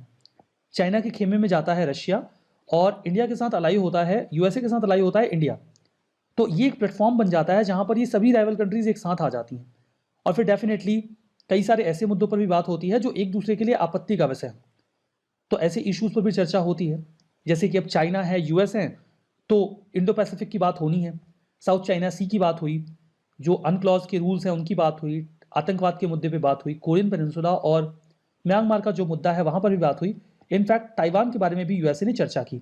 A: चाइना के खेमे में जाता है रशिया और इंडिया के साथ अलाई होता है, यूएसए के साथ अलाई होता है इंडिया। तो ये एक प्लेटफॉर्म बन जाता है जहाँ पर ये सभी राइवल कंट्रीज एक साथ आ जाती हैं और फिर डेफिनेटली कई सारे ऐसे मुद्दों पर भी बात होती है जो एक दूसरे के लिए आपत्ति का विषय है। तो ऐसे इश्यूज पर भी चर्चा होती है, जैसे कि अब चाइना है, यूएस है, तो इंडो पैसिफिक की बात होनी है, साउथ चाइना सी की बात हुई, जो अनक्लॉज के रूल्स हैं उनकी बात हुई, आतंकवाद के मुद्दे पे बात हुई, कोरियन पेनिनसुला और म्यांमार का जो मुद्दा है वहाँ पर भी बात हुई। इनफैक्ट ताइवान के बारे में भी यूएसए ने चर्चा की।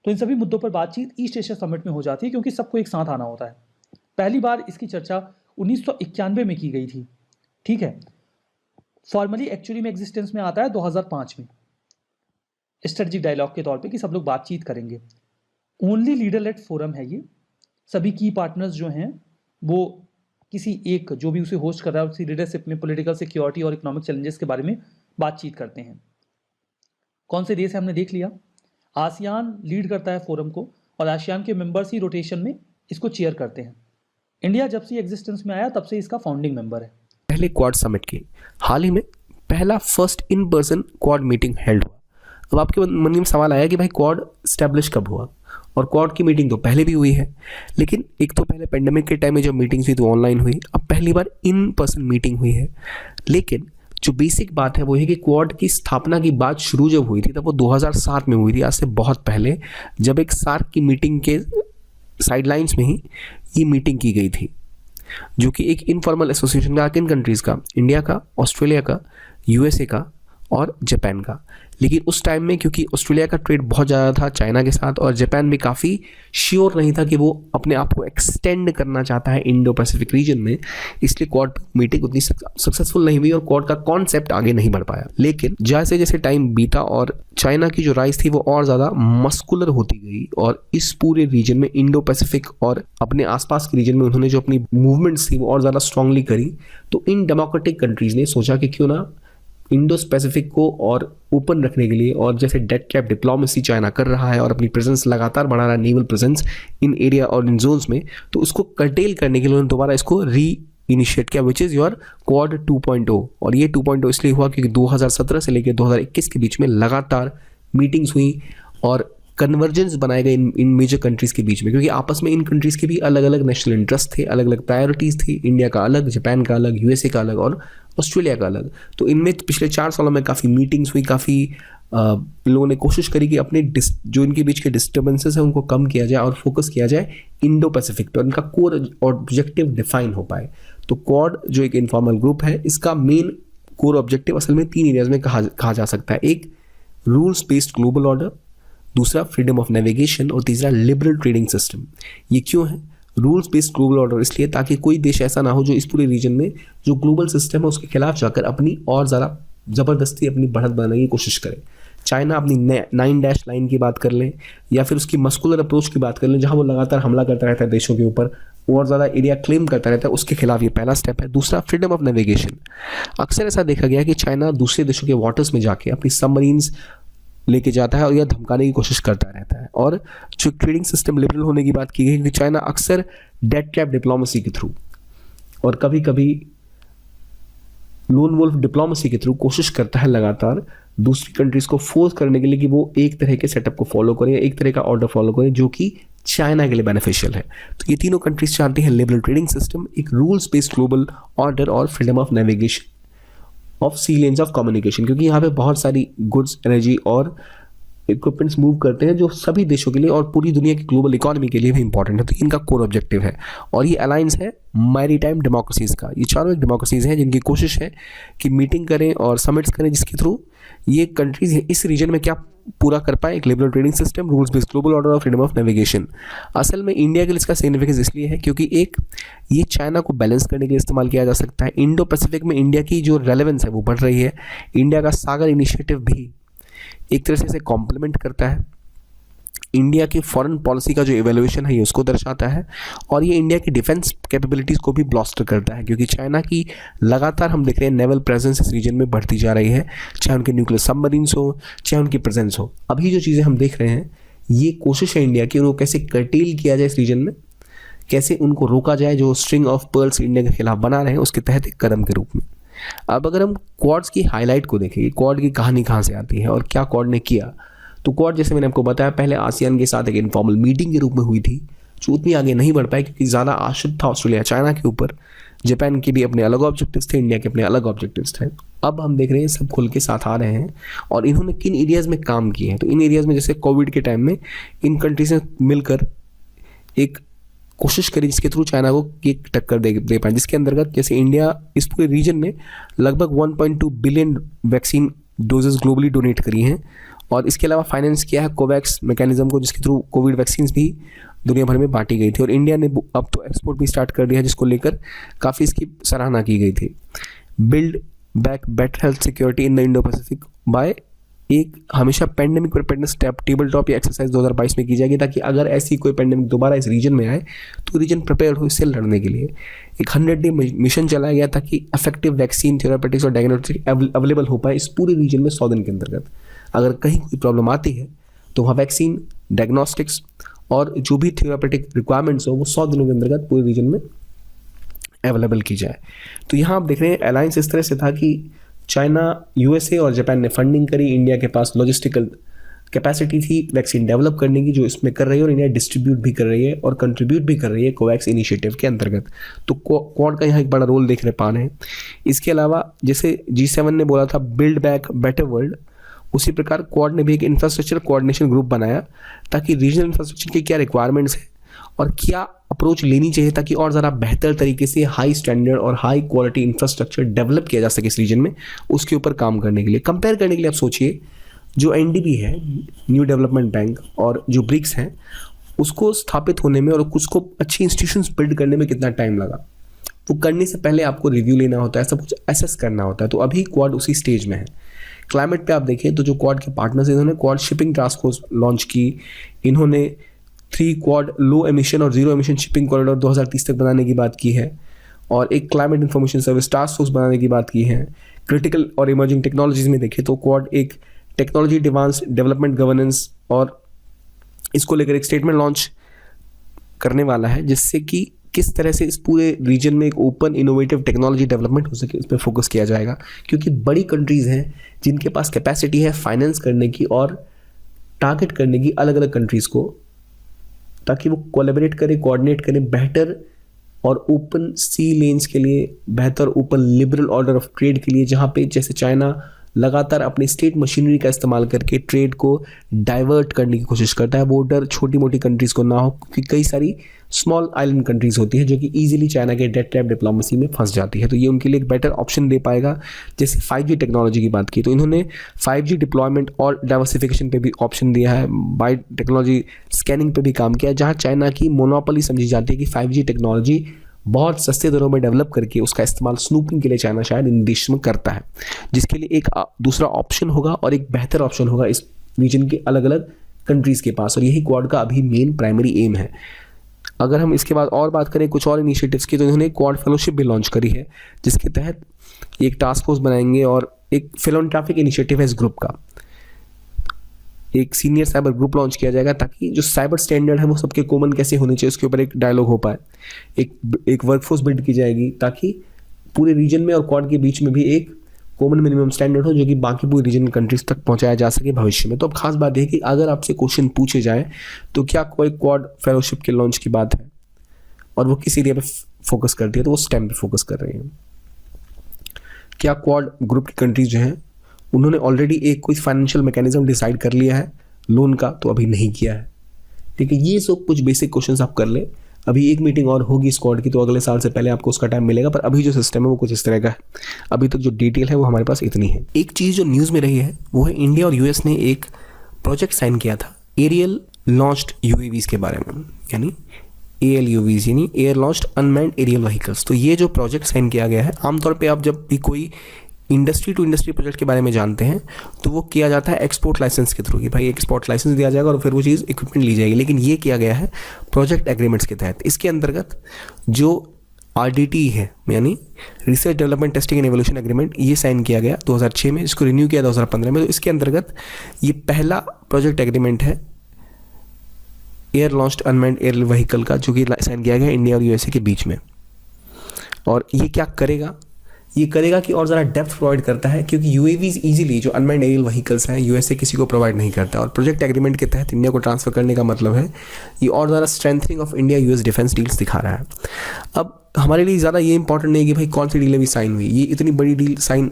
A: तो इन सभी मुद्दों पर बातचीत ईस्ट एशिया समिट में हो जाती है क्योंकि सबको एक साथ आना होता है। पहली बार इसकी चर्चा 1991 में की गई थी, ठीक है। फॉर्मली एक्चुअली में एग्जिस्टेंस में आता है 2005 में, स्ट्रेटजिक डायलॉग के तौर पे कि सब लोग बातचीत करेंगे। ओनली लीडर लेड फोरम है ये। सभी की पार्टनर्स जो हैं वो किसी एक जो भी उसे होस्ट कर रहा है उसकी लीडरशिप में पॉलिटिकल, सिक्योरिटी और इकोनॉमिक चैलेंजेस के बारे में बातचीत करते हैं। कौन से देश है हमने देख लिया। आसियान लीड करता है फोरम को और आसियान के मेंबर्स ही रोटेशन में इसको चेयर करते हैं। इंडिया जब से एग्जिस्टेंस में आया तब से इसका फाउंडिंग मेंबर है।
B: पहले क्वाड समिट की हाल ही में पहला first in person quad meeting held हुआ। अब आपके मन में सवाल आया कि भाई क्वाड स्टैब्लिश कब हुआ, और क्वाड की मीटिंग तो पहले भी हुई है, लेकिन एक तो पहले पेंडेमिक के टाइम में जो मीटिंग्स हुई तो ऑनलाइन हुई, अब पहली बार इन पर्सन मीटिंग हुई है। लेकिन जो बेसिक बात है वो है कि क्वाड की स्थापना की बात शुरू जब हुई थी तब वो 2007 में हुई थी, आज से बहुत पहले, जब एक सार्क की मीटिंग के साइडलाइंस में ही ये मीटिंग की गई थी, जो कि एक इनफॉर्मल एसोसिएशन का किन कंट्रीज़ का, इंडिया का, ऑस्ट्रेलिया का, यूएसए का और जापान का। लेकिन उस टाइम में क्योंकि ऑस्ट्रेलिया का ट्रेड बहुत ज़्यादा था चाइना के साथ और जापान भी काफ़ी श्योर नहीं था कि वो अपने आप को एक्सटेंड करना चाहता है इंडो पैसिफिक रीजन में, इसलिए क्वाड मीटिंग उतनी सक्सेसफुल नहीं हुई और क्वाड का कॉन्सेप्ट आगे नहीं बढ़ पाया। लेकिन जैसे जैसे टाइम बीता और चाइना की जो राइज थी वो और ज़्यादा मस्कुलर होती गई और इस पूरे रीजन में इंडो पैसिफिक और अपने आसपास के रीजन में उन्होंने जो अपनी मूवमेंट्स थी वो और ज़्यादा स्ट्रांगली करी, तो इन डेमोक्रेटिक कंट्रीज़ ने सोचा कि क्यों ना इंडो पैसिफिक को और ओपन रखने के लिए, और जैसे डेड कैप डिप्लोमेसी चाइना कर रहा है और अपनी प्रेजेंस लगातार बढ़ा रहा है, नेवल प्रेजेंस इन एरिया और इन जोन्स में, तो उसको कर्टेल करने के लिए उन्होंने दोबारा इसको री इनिशिएट किया, विच इज़ योर क्वाड 2.0। और ये 2.0 इसलिए हुआ क्योंकि 2017 से लेकर 2021 के बीच में लगातार मीटिंग्स हुई और कन्वर्जेंस बनाए गए इन मेजर कंट्रीज़ के बीच में, क्योंकि आपस में इन कंट्रीज़ के भी अलग अलग नेशनल इंटरेस्ट थे, अलग अलग प्रायोरिटीज़ थी, इंडिया का अलग, जापान का अलग, यूएसए का अलग और ऑस्ट्रेलिया का अलग। तो इनमें पिछले 4 सालों में काफ़ी मीटिंग्स हुई, काफ़ी लोगों ने कोशिश करी कि अपने जो इनके बीच के डिस्टर्बेंसेस हैं उनको कम किया जाए और फोकस किया जाए इंडो पैसिफिक पे और इनका कोर ऑब्जेक्टिव डिफाइन हो पाए। तो क्वाड जो एक इनफॉर्मल ग्रुप है, इसका मेन कोर ऑब्जेक्टिव असल में 3 एरियाज में कहा जा सकता है। एक, रूल्स बेस्ड ग्लोबल ऑर्डर, दूसरा फ्रीडम ऑफ नेविगेशन और तीसरा लिबरल ट्रेडिंग सिस्टम। ये क्यों है रूल्स बेस्ड ग्लोबल ऑर्डर? इसलिए ताकि कोई देश ऐसा ना हो जो इस पूरे रीजन में जो ग्लोबल सिस्टम है उसके खिलाफ जाकर अपनी और ज़्यादा ज़बरदस्ती अपनी बढ़त बनाने की कोशिश करे। चाइना अपनी 9 डैश लाइन की बात कर लें या फिर उसकी मस्कुलर अप्रोच की बात कर लें, जहाँ वो लगातार हमला करता रहता है देशों के ऊपर और ज़्यादा एरिया क्लेम करता रहता है, उसके खिलाफ ये पहला स्टेप है। दूसरा, फ्रीडम ऑफ नेविगेशन। अक्सर ऐसा देखा गया है कि चाइना दूसरे देशों के वाटर्स में जाके अपनी सबमरीन्स लेके जाता है और यह धमकाने की कोशिश करता रहता है। और जो ट्रेडिंग सिस्टम लिबरल होने की बात की गई कि चाइना अक्सर डेड कैप डिप्लोमेसी के थ्रू और कभी कभी लोन वुल्फ डिप्लोमेसी के थ्रू कोशिश करता है लगातार दूसरी कंट्रीज को फोर्स करने के लिए कि वो एक तरह के सेटअप को फॉलो करें, एक तरह का ऑर्डर फॉलो करें जो कि चाइना के लिए बेनिफिशियल है। तो ये तीनों कंट्रीज चाहती हैं लिबरल ट्रेडिंग सिस्टम, एक रूल्स बेस्ड ग्लोबल ऑर्डर और freedom of navigation of sea lanes of communication, क्योंकि यहाँ पे बहुत सारी गुड्स, एनर्जी और इक्विपमेंट्स मूव करते हैं जो सभी देशों के लिए और पूरी दुनिया की ग्लोबल इकोनॉमी के लिए भी इंपॉर्टेंट है। तो इनका कोर ऑब्जेक्टिव है और ये अलायंस है मैरीटाइम डेमोक्रेसीज का। ये चारों एक डेमोक्रेसीज हैं जिनकी कोशिश है कि मीटिंग करें और समिट्स करें जिसके थ्रू ये कंट्रीज इस रीजन में क्या पूरा कर पाए, एक liberal trading system, rules based global order और फ्रीडम ऑफ नेविगेशन। असल में इंडिया के लिए इसका सिग्निफिकेंस इसलिए है क्योंकि एक ये चाइना को बैलेंस करने के लिए इस्तेमाल किया जा सकता है। इंडो पैसिफिक में इंडिया की जो रेलेवेंस है वो बढ़ रही है। इंडिया का सागर इनिशिएटिव भी एक तरह से इसे कॉम्प्लीमेंट करता है। इंडिया की फॉरेन पॉलिसी का जो इवेल्युएशन है ये उसको दर्शाता है और ये इंडिया की डिफेंस कैपेबिलिटीज़ को भी ब्लास्टर करता है क्योंकि चाइना की लगातार हम देख रहे हैं नेवल प्रेजेंस इस रीजन में बढ़ती जा रही है, चाहे उनके न्यूक्लियर सबमरीन्स हो, चाहे उनकी प्रेजेंस हो। अभी जो चीज़ें हम देख रहे हैं ये कोशिश है इंडिया की उनको कैसे कर्टेल किया जाए इस रीजन में, कैसे उनको रोका जाए, जो स्ट्रिंग ऑफ पर्ल्स इंडिया के खिलाफ बना रहे हैं उसके तहत एक कदम के रूप में। अब अगर हम क्वाड्स की हाईलाइट को देखें, क्वाड की कहानी कहाँ से आती है और क्या क्वाड ने किया, तो क्वाड जैसे मैंने आपको बताया पहले आसियान के साथ एक इनफॉर्मल मीटिंग के रूप में हुई थी जो उतनी आगे नहीं बढ़ पाई क्योंकि ज़्यादा आश्रित था ऑस्ट्रेलिया चाइना के ऊपर। जापान के भी अपने अलग ऑब्जेक्टिव्स थे, इंडिया के अपने अलग ऑब्जेक्टिव्स थे। अब हम देख रहे हैं सब खुल के साथ आ रहे हैं और इन्होंने किन एरियाज़ में काम किए हैं। तो इन एरियाज़ में जैसे कोविड के टाइम में इन कंट्रीज ने मिलकर एक कोशिश करी जिसके थ्रू चाइना को एक टक्कर दे पाए, जिसके अंतर्गत जैसे इंडिया इस पूरे रीजन में लगभग 1.2 billion vaccine doses globally donate करी हैं और इसके अलावा फाइनेंस किया है कोवैक्स मैकेनिज्म को जिसके थ्रू कोविड वैक्सीन भी दुनिया भर में बांटी गई थी और इंडिया ने अब तो एक्सपोर्ट भी स्टार्ट कर दिया है जिसको लेकर काफ़ी इसकी सराहना की गई थी। Build back better health security in the Indo Pacific by एक हमेशा पेंडेमिक प्रिपेयरनेस टेबल टॉप या एक्सरसाइज 2022 में की जाएगी ताकि अगर ऐसी कोई पेंडेमिक दोबारा इस रीजन में आए तो रीजन प्रिपेयर हो इससे लड़ने के लिए। एक 100-day मिशन चलाया गया ताकि इफेक्टिव वैक्सीन, थेरापेटिक्स और डायग्नोस्टिक अवेलेबल हो पाए इस पूरे रीजन में 100 दिन के अंतर्गत। अगर कहीं कोई प्रॉब्लम आती है तो वहाँ वैक्सीन, डायग्नोस्टिक्स और जो भी थेरापेटिक रिक्वायरमेंट्स हो वो 100 दिनों के अंतर्गत पूरे रीजन में अवेलेबल की जाए। तो यहाँ आप देख रहे हैं अलायंस इस तरह से था कि चाइना, यूएसए और जापान ने फंडिंग करी, इंडिया के पास लॉजिस्टिकल कैपेसिटी थी वैक्सीन डेवलप करने की जो इसमें कर रही है और इंडिया डिस्ट्रीब्यूट भी कर रही है और कंट्रीब्यूट भी कर रही है कोवैक्स इनिशिएटिव के अंतर्गत। तो क्वाड का यहाँ एक बड़ा रोल देख पा रहे हैं। इसके अलावा जैसे G7 ने बोला था बिल्ड बैक बेटर वर्ल्ड, उसी प्रकार क्वाड ने भी एक इंफ्रास्ट्रक्चर कोऑर्डिनेशन ग्रुप बनाया ताकि रीजनल इंफ्रास्ट्रक्चर की क्या रिक्वायरमेंट्स हैं और क्या अप्रोच लेनी चाहिए ताकि और ज़रा बेहतर तरीके से हाई स्टैंडर्ड और हाई क्वालिटी इंफ्रास्ट्रक्चर डेवलप किया जा सके इस रीजन में, उसके ऊपर काम करने के लिए। कंपेयर करने के लिए आप सोचिए जो NDB है, न्यू डेवलपमेंट बैंक, और जो ब्रिक्स हैं उसको स्थापित होने में और उसको अच्छी इंस्टीट्यूशंस बिल्ड करने में कितना टाइम लगा। वो करने से पहले आपको रिव्यू लेना होता है, सब कुछ एसेस करना होता है। तो अभी क्वाड उसी स्टेज में है। क्लाइमेट पे आप देखें तो जो क्वाड के पार्टनर्स हैं, इन्होंने quad shipping task force launch की, इन्होंने 3 क्वाड लो एमिशन और जीरो एमिशन शिपिंग कॉरिडोर 2030 तक बनाने की बात की है और एक climate information service task force बनाने की बात की है। क्रिटिकल और इमर्जिंग टेक्नोलॉजीज में देखें तो क्वाड एक टेक्नोलॉजी एडवांस डेवलपमेंट गवर्नेंस और इसको लेकर एक स्टेटमेंट लॉन्च करने वाला है जिससे कि किस तरह से इस पूरे रीजन में एक ओपन इनोवेटिव टेक्नोलॉजी डेवलपमेंट हो सके, इस पर फोकस किया जाएगा क्योंकि बड़ी कंट्रीज़ हैं जिनके पास कैपेसिटी है फाइनेंस करने की और टारगेट करने की अलग अलग कंट्रीज़ को, ताकि वो कोलैबोरेट करें, कोऑर्डिनेट करें बेहतर और ओपन सी लेन्स के लिए, बेहतर open liberal order of trade के लिए, जहाँ पे जैसे चाइना लगातार अपनी स्टेट मशीनरी का इस्तेमाल करके ट्रेड को डाइवर्ट करने की कोशिश करता है, वो डर छोटी मोटी कंट्रीज़ को ना हो क्योंकि कई सारी स्मॉल आइलैंड कंट्रीज़ होती है जो कि ईजिली चाइना के डेट ट्रैप डिप्लोमेसी में फंस जाती है। तो ये उनके लिए एक बेटर ऑप्शन दे पाएगा। जैसे 5G टेक्नोलॉजी की बात की तो इन्होंने 5G डिप्लॉयमेंट और डाइवर्सिफिकेशन पे भी ऑप्शन दिया है, बाय टेक्नोलॉजी स्कैनिंग पे भी काम किया है, जहाँ चाइना की मोनोपोली समझी जाती है कि 5G टेक्नोलॉजी बहुत सस्ते दरों में डेवलप करके उसका इस्तेमाल स्नूपिंग के लिए चाइना शायद इन देश में करता है, जिसके लिए एक दूसरा ऑप्शन होगा और एक बेहतर ऑप्शन होगा इस रीजन के अलग अलग कंट्रीज़ के पास। और यही क्वाड का अभी मेन प्राइमरी एम है। अगर हम इसके बाद और बात करें कुछ और इनिशिएटिव्स की तो इन्होंने क्वाड फेलोशिप भी लॉन्च करी है जिसके तहत एक टास्क फोर्स बनाएंगे और एक फिलोंट्राफिक इनिशिएटिव है इस ग्रुप का। एक सीनियर साइबर ग्रुप लॉन्च किया जाएगा ताकि जो साइबर स्टैंडर्ड है वो सबके कॉमन कैसे होने चाहिए उसके ऊपर एक डायलॉग हो पाए। एक वर्कफोर्स बिल्ड की जाएगी ताकि पूरे रीजन में और क्वाड के बीच में भी एक कॉमन मिनिमम स्टैंडर्ड हो जो कि बाकी पूरी रीजन कंट्रीज तक पहुंचाया जा सके भविष्य में। तो अब खास बात है कि अगर आपसे क्वेश्चन पूछे जाए तो क्या कोई क्वाड फेलोशिप के लॉन्च की बात है और वो किसी एरिया पे फोकस करती है तो वो स्टेम पे फोकस कर रही है। क्या क्वाड ग्रुप की कंट्रीज जो हैं उन्होंने ऑलरेडी एक कोई फाइनेंशियल मैकेनिज्म डिसाइड कर लिया है लोन का तो अभी नहीं किया है। ठीक है, ये सब कुछ बेसिक क्वेश्चंस आप कर ले। अभी एक मीटिंग और होगी स्क्वाड की, तो अगले साल से पहले आपको उसका टाइम मिलेगा, पर अभी जो सिस्टम है वो कुछ इस तरह का है। अभी तक जो डिटेल है वो हमारे पास इतनी है। एक चीज़ जो न्यूज़ में रही है वो है इंडिया और यूएस ने एक प्रोजेक्ट साइन किया था एरियल लॉन्च्ड यूएवीज के बारे में, यानी ALUVs यानी air launched unmanned aerial vehicles. तो ये जो प्रोजेक्ट साइन किया गया है, आमतौर पे आप जब भी कोई इंडस्ट्री टू इंडस्ट्री प्रोजेक्ट के बारे में जानते हैं तो वो किया जाता है एक्सपोर्ट लाइसेंस के थ्रू, कि भाई एक्सपोर्ट लाइसेंस दिया जाएगा और फिर वो चीज़ इक्विपमेंट ली जाएगी। लेकिन ये किया गया है प्रोजेक्ट एग्रीमेंट्स के तहत। इसके अंतर्गत जो RDT है यानी research development testing and evolution agreement, ये साइन किया गया 2006 में, इसको रिन्यू किया 2015 में। तो इसके अंतर्गत ये पहला प्रोजेक्ट एग्रीमेंट है air launched unmanned air vehicle का, जो कि साइन किया गया इंडिया और USA के बीच में। और ये क्या करेगा? ये करेगा कि और ज़रा डेप्थ प्रोवाइड करता है, क्योंकि UAVs इजीली जो अनमैन्ड एरियल व्हीकल्स हैं USA किसी को प्रोवाइड नहीं करता, और प्रोजेक्ट एग्रीमेंट के तहत इंडिया को ट्रांसफर करने का मतलब है ये और ज़रा strengthening of India US defence deals दिखा रहा है। अब हमारे लिए ज़्यादा ये इंपॉर्टेंट नहीं है कि भाई कौन सी डील अभी साइन हुई, ये इतनी बड़ी डील साइन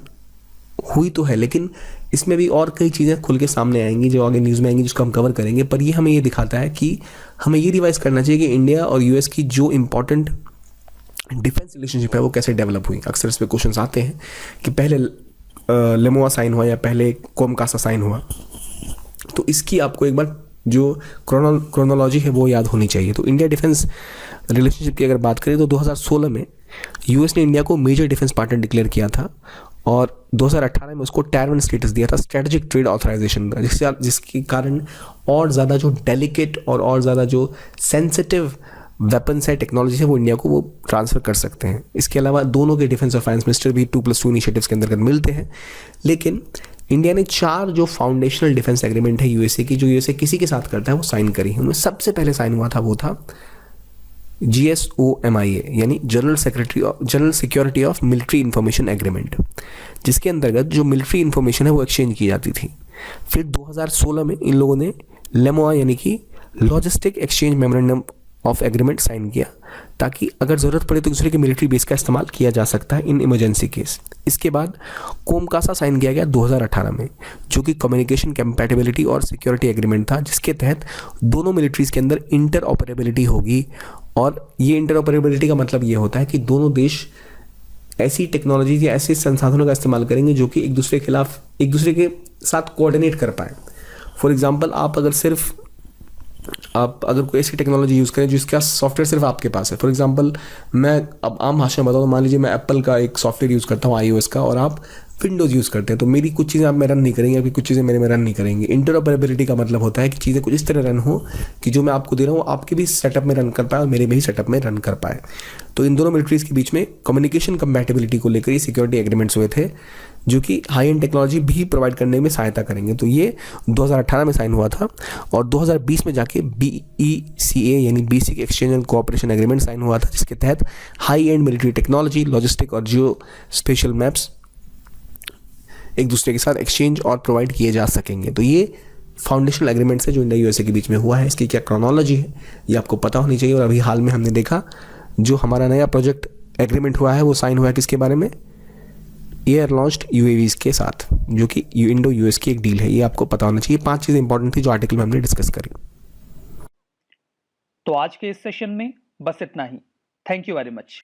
B: हुई तो है, लेकिन इसमें भी और कई चीज़ें खुल के सामने आएंगी जो आगे न्यूज़ में आएंगी, जिसको हम कवर करेंगे। पर ये हमें ये दिखाता है कि हमें ये रिवाइज करना चाहिए कि इंडिया और US की जो इंपॉर्टेंट डिफेंस रिलेशनशिप है वो कैसे डेवलप हुई। अक्सर इस पर क्वेश्चन आते हैं कि पहले लेमोआ साइन हुआ या पहले कोमकासा साइन हुआ, तो इसकी आपको एक बार जो क्रोनोलॉजी है वो याद होनी चाहिए। तो इंडिया डिफेंस रिलेशनशिप की अगर बात करें तो 2016 में US ने इंडिया को मेजर डिफेंस पार्टनर डिक्लेयर किया था, और 2018 में उसको टायर 1 स्टेटस दिया था स्ट्रेटेजिक ट्रेड ऑथराइजेशन का, जिसके कारण और ज़्यादा जो डेलिकेट और ज़्यादा जो सेंसिटिव वेपन्स है, टेक्नोलॉजी है, वो इंडिया को वो ट्रांसफ़र कर सकते हैं। इसके अलावा दोनों के डिफेंस और फाइनेंस मिनिस्टर भी 2+2 इनिशिएटिव्स के अंतर्गत मिलते हैं। लेकिन इंडिया ने 4 जो फाउंडेशनल डिफेंस एग्रीमेंट है USA की, जो USA किसी के साथ करता है, वो साइन करी है। उनमें सबसे पहले साइन हुआ था वो था GSOMIA यानी general security of military information agreement, जिसके अंतर्गत जो मिलिट्री इंफॉर्मेशन है वो एक्सचेंज की जाती थी। फिर 2016 में इन लोगों ने लेमोआ यानी कि logistic exchange memorandum of agreement sign किया, ताकि अगर ज़रूरत पड़े तो दूसरे के मिलिट्री बेस का इस्तेमाल किया जा सकता है इन इमरजेंसी केस। इसके बाद कोमकासा साइन किया गया 2018 में, जो कि कम्युनिकेशन कंपैटिबिलिटी और सिक्योरिटी एग्रीमेंट था, जिसके तहत दोनों मिलिट्रीज़ के अंदर इंटर ऑपरेबिलिटी होगी। और ये इंटर ऑपरेबिलिटी का मतलब ये होता है कि दोनों देश ऐसी टेक्नोलॉजी या ऐसे संसाधनों का इस्तेमाल करेंगे जो कि एक दूसरे के साथ कोऑर्डिनेट कर पाए। फॉर एग्जांपल, आप अगर कोई ऐसी टेक्नोलॉजी यूज़ करें जिसका सॉफ्टवेयर सिर्फ आपके पास है। फॉर एग्जांपल, मैं अब आम भाषा में बताऊँ, मान लीजिए मैं एप्पल का एक सॉफ्टवेयर यूज़ करता हूँ iOS का, और आप विंडोज़ यूज़ करते हैं, तो मेरी कुछ चीज़ें आप में रन नहीं करेंगी, आपकी कुछ चीज़ें मेरे में रन नहीं करेंगी। इंटरऑपरेबिलिटी का मतलब होता है कि चीज़ें कुछ इस तरह रन हो कि जो मैं आपको दे रहा हूँ आपके भी सेटअप में रन कर पाए और मेरे भी सेटअप में रन कर पाए। तो इन दोनों मिलिट्रीज़ के बीच में कम्युनिकेशन कंपैटिबिलिटी को लेकर ये सिक्योरिटी एग्रीमेंट्स हुए थे, जो कि हाई एंड टेक्नोलॉजी भी प्रोवाइड करने में सहायता करेंगे। तो ये 2018 में साइन हुआ था, और 2020 में जाके BECA यानी basic exchange and cooperation agreement sign हुआ था, जिसके तहत high end military technology, logistic और जियो स्पेशल मैप्स एक दूसरे के साथ एक्सचेंज और प्रोवाइड किए जा सकेंगे। तो ये फाउंडेशनल एग्रीमेंट्स है जो इंडिया USA के बीच में हुआ है। इसकी क्या क्रोनोलॉजी है ये आपको पता होनी चाहिए। और अभी हाल में हमने देखा जो हमारा नया प्रोजेक्ट एग्रीमेंट हुआ है वो साइन हुआ है किसके बारे में? एयर लॉन्च्ड UAVs के साथ, जो कि इंडो US की एक डील है। ये आपको पता होना चाहिए। 5 चीज़ें इंपॉर्टेंट थी जो आर्टिकल में हमने डिस्कस करी।
A: तो आज के इस सेशन में बस इतना ही। Thank you very much.